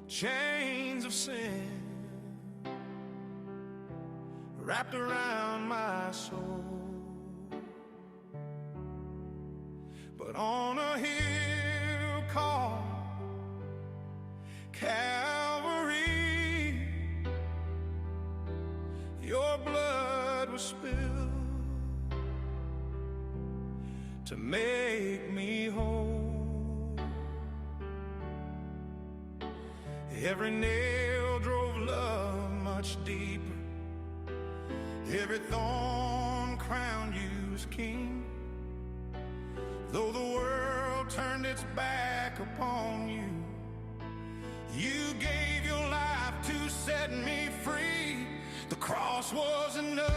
chains of sin wrapped around my soul. But on a hill called Calvary, your blood was spilled to make me whole. Every nail drove love much deeper. Every thorn crowned you as king. Though the world turned its back upon you, you gave your life to set me free. The cross was enough.